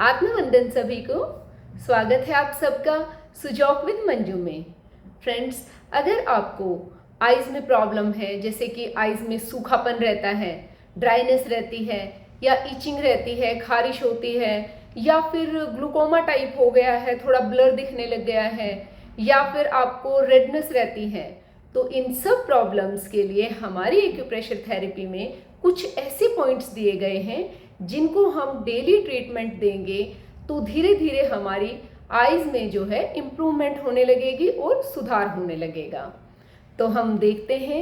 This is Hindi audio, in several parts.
आत्मवंदन सभी को। स्वागत है आप सबका सुजॉक विद मंजू में। फ्रेंड्स, अगर आपको आइज़ में प्रॉब्लम है, जैसे कि आइज़ में सूखापन रहता है, ड्राइनेस रहती है या इचिंग रहती है, खारिश होती है, या फिर ग्लूकोमा टाइप हो गया है, थोड़ा ब्लर दिखने लग गया है, या फिर आपको रेडनेस रहती है, तो इन सब प्रॉब्लम्स के लिए हमारी एक्यूप्रेशर थेरेपी में कुछ ऐसे पॉइंट्स दिए गए हैं जिनको हम डेली ट्रीटमेंट देंगे तो धीरे धीरे हमारी आइज़ में जो है इम्प्रूवमेंट होने लगेगी और सुधार होने लगेगा। तो हम देखते हैं।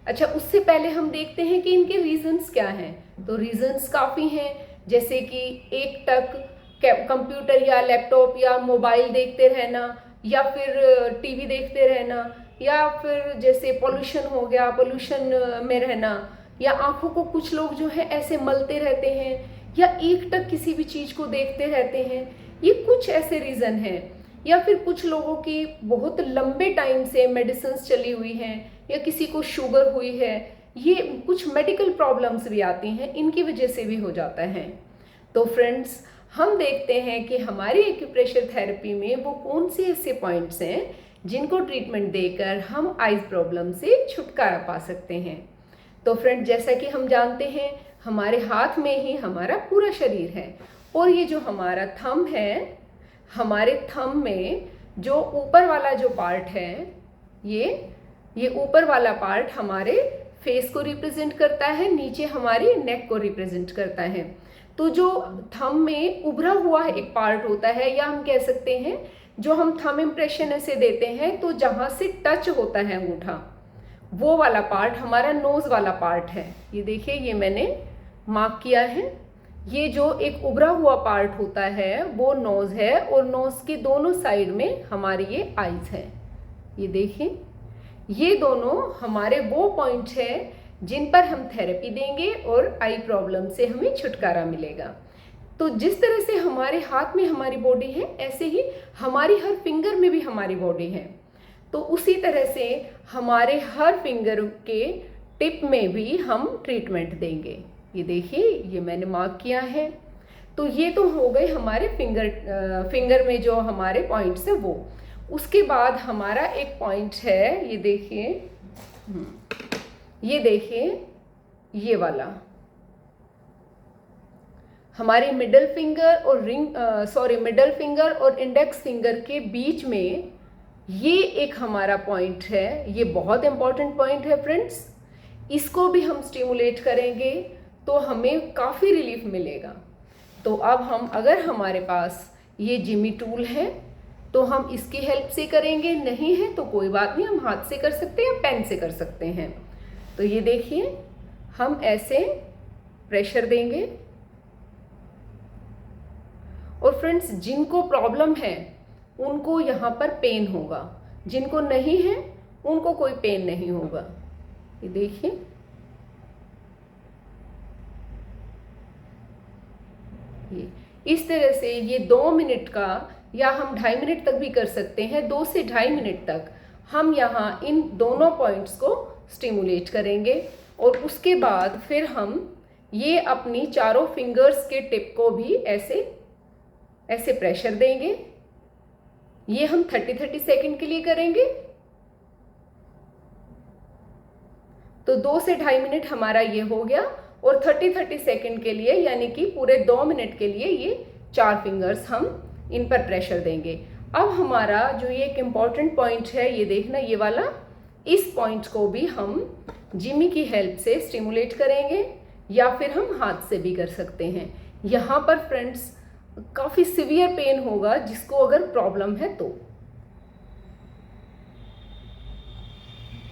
अच्छा, उससे पहले हम देखते हैं कि इनके रीजंस क्या हैं। तो रीजंस काफ़ी हैं, जैसे कि एक टक कंप्यूटर या लैपटॉप या मोबाइल देखते रहना, या फिर टीवी देखते रहना, या फिर जैसे पोल्यूशन हो गया, पोल्यूशन में रहना, या आंखों को कुछ लोग जो है ऐसे मलते रहते हैं, या एक टक किसी भी चीज़ को देखते रहते हैं। ये कुछ ऐसे रीज़न हैं। या फिर कुछ लोगों की बहुत लंबे टाइम से मेडिसिन्स चली हुई हैं, या किसी को शुगर हुई है, ये कुछ मेडिकल प्रॉब्लम्स भी आती हैं, इनकी वजह से भी हो जाता है। तो फ्रेंड्स, हम देखते हैं कि हमारी एक्यूप्रेशर थेरेपी में वो कौन से ऐसे पॉइंट्स हैं जिनको ट्रीटमेंट देकर हम आइज प्रॉब्लम से छुटकारा पा सकते हैं। तो फ्रेंड, जैसा कि हम जानते हैं, हमारे हाथ में ही हमारा पूरा शरीर है, और ये जो हमारा थंब है, हमारे थंब में जो ऊपर वाला जो पार्ट है, ये ऊपर वाला पार्ट हमारे फेस को रिप्रेजेंट करता है, नीचे हमारी नेक को रिप्रेजेंट करता है। तो जो थंब में उभरा हुआ एक पार्ट होता है, या हम कह सकते हैं जो हम थंब इम्प्रेशन ऐसे देते हैं, तो जहाँ से टच होता है अंगूठा, वो वाला पार्ट हमारा नोज वाला पार्ट है। ये देखिए, ये मैंने मार्क किया है। ये जो एक उभरा हुआ पार्ट होता है वो नोज है, और नोज के दोनों साइड में हमारी ये आईज है। ये देखिए, ये दोनों हमारे वो पॉइंट हैं जिन पर हम थेरेपी देंगे और आई प्रॉब्लम से हमें छुटकारा मिलेगा। तो जिस तरह से हमारे हाथ में हमारी बॉडी है, ऐसे ही हमारी हर फिंगर में भी हमारी बॉडी है। तो उसी तरह से हमारे हर फिंगर के टिप में भी हम ट्रीटमेंट देंगे। ये देखिए, ये मैंने मार्क किया है। तो ये तो हो गए हमारे फिंगर में जो हमारे पॉइंट्स है वो। उसके बाद हमारा एक पॉइंट है, ये देखिए, ये देखिए, ये वाला हमारी मिडल फिंगर और इंडेक्स फिंगर के बीच में ये एक हमारा पॉइंट है। ये बहुत इंपॉर्टेंट पॉइंट है फ्रेंड्स। इसको भी हम स्टिमुलेट करेंगे तो हमें काफ़ी रिलीफ मिलेगा। तो अब अगर हमारे पास ये जिमी टूल है तो हम इसकी हेल्प से करेंगे, नहीं है तो कोई बात नहीं, हम हाथ से कर सकते हैं, पेन से कर सकते हैं। तो ये देखिए, हम ऐसे प्रेशर देंगे। और फ्रेंड्स, जिनको प्रॉब्लम है उनको यहाँ पर पेन होगा, जिनको नहीं है उनको कोई पेन नहीं होगा। ये देखिए, ये इस तरह से ये 2 मिनट का, या हम 2.5 मिनट तक भी कर सकते हैं, 2 से 2.5 मिनट तक हम यहाँ इन दोनों पॉइंट्स को स्टिमुलेट करेंगे। और उसके बाद फिर हम ये अपनी चारों फिंगर्स के टिप को भी ऐसे ऐसे प्रेशर देंगे। ये हम 30-30 सेकंड के लिए करेंगे। तो 2 से 2.5 मिनट हमारा ये हो गया, और 30-30 सेकंड के लिए, यानी कि पूरे 2 मिनट के लिए ये 4 फिंगर्स हम इन पर प्रेशर देंगे। अब हमारा जो ये एक इम्पॉर्टेंट पॉइंट है, ये देखना, ये वाला, इस पॉइंट को भी हम जिमी की हेल्प से स्टिमुलेट करेंगे, या फिर हम हाथ से भी कर सकते हैं। यहाँ पर फ्रेंड्स काफ़ी सीवियर पेन होगा जिसको अगर प्रॉब्लम है तो।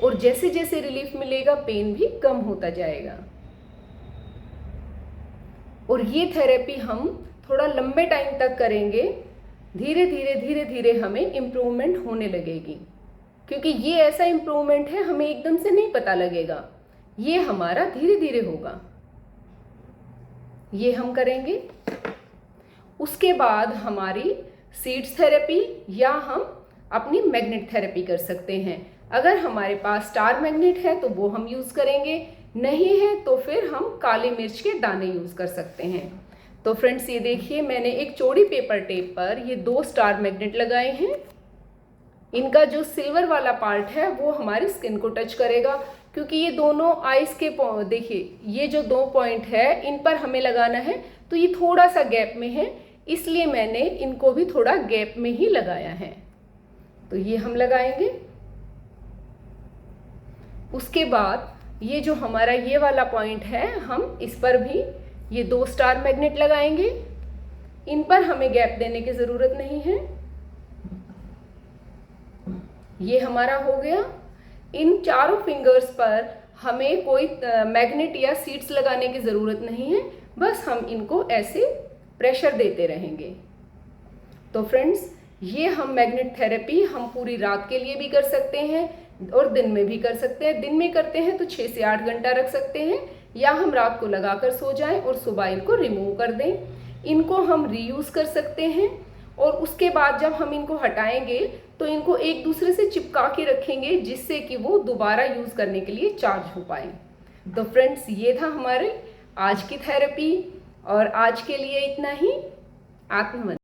और जैसे जैसे रिलीफ मिलेगा पेन भी कम होता जाएगा। और ये थेरेपी हम थोड़ा लंबे टाइम तक करेंगे, धीरे धीरे हमें इम्प्रूवमेंट होने लगेगी। क्योंकि ये ऐसा इम्प्रूवमेंट है, हमें एकदम से नहीं पता लगेगा, ये हमारा धीरे धीरे होगा। ये हम करेंगे। उसके बाद हमारी सीड्स थेरेपी, या हम अपनी मैग्नेट थेरेपी कर सकते हैं। अगर हमारे पास स्टार मैग्नेट है तो वो हम यूज़ करेंगे, नहीं है तो फिर हम काली मिर्च के दाने यूज़ कर सकते हैं। तो फ्रेंड्स ये देखिए, मैंने एक चौड़ी पेपर टेप पर ये 2 स्टार मैग्नेट लगाए हैं। इनका जो सिल्वर वाला पार्ट है वो हमारी स्किन को टच करेगा, क्योंकि ये दोनों आइज के देखिए ये जो 2 पॉइंट है इन पर हमें लगाना है, तो ये थोड़ा सा गैप में है, इसलिए मैंने इनको भी थोड़ा गैप में ही लगाया है। तो ये हम लगाएंगे। उसके बाद ये जो हमारा ये वाला पॉइंट है, हम इस पर भी ये 2 स्टार मैग्नेट लगाएंगे। इन पर हमें गैप देने की ज़रूरत नहीं है। ये हमारा हो गया। इन चारों फिंगर्स पर हमें कोई मैग्नेट या सीड्स लगाने की ज़रूरत नहीं है, बस हम इनको ऐसे प्रेशर देते रहेंगे। तो फ्रेंड्स, ये हम मैग्नेट थेरेपी हम पूरी रात के लिए भी कर सकते हैं और दिन में भी कर सकते हैं। दिन में करते हैं तो 6 से 8 घंटा रख सकते हैं, या हम रात को लगाकर सो जाएं और सुबह इनको रिमूव कर दें। इनको हम रीयूज़ कर सकते हैं, और उसके बाद जब हम इनको हटाएंगे तो इनको एक दूसरे से चिपका के रखेंगे, जिससे कि वो दोबारा यूज़ करने के लिए चार्ज हो पाए। तो फ्रेंड्स, ये था हमारे आज की थेरेपी, और आज के लिए इतना ही। आत्मवन।